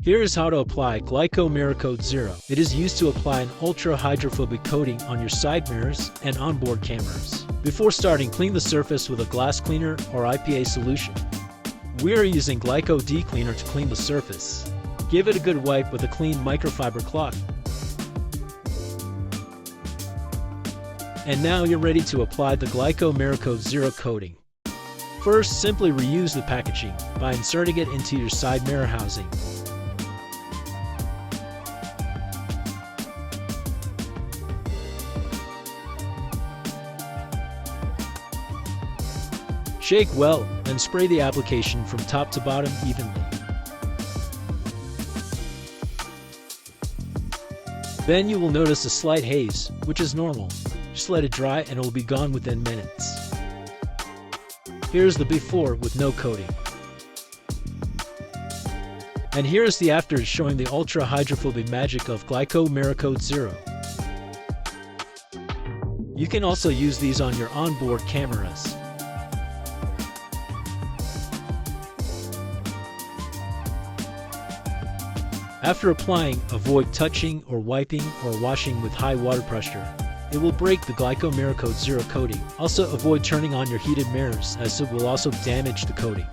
Here is how to apply Glaco Mirror Coat Zero. It is used to apply an ultra-hydrophobic coating on your side mirrors and onboard cameras. Before starting, clean the surface with a glass cleaner or IPA solution. We are using Glaco D Cleaner to clean the surface. Give it a good wipe with a clean microfiber cloth. And now you're ready to apply the Glaco Mirror Coat Zero coating. First, simply reuse the packaging by inserting it into your side mirror housing. Shake well and spray the application from top to bottom evenly. Then you will notice a slight haze, which is normal. Just let it dry and it will be gone within minutes. Here's the before with no coating. And here's the after showing the ultra-hydrophobic magic of Glaco Mirror Coat Zero. You can also use these on your onboard cameras. After applying, avoid touching or wiping or washing with high water pressure. It will break the Glaco Mirror Coat Zero coating. Also avoid turning on your heated mirrors, as it will also damage the coating.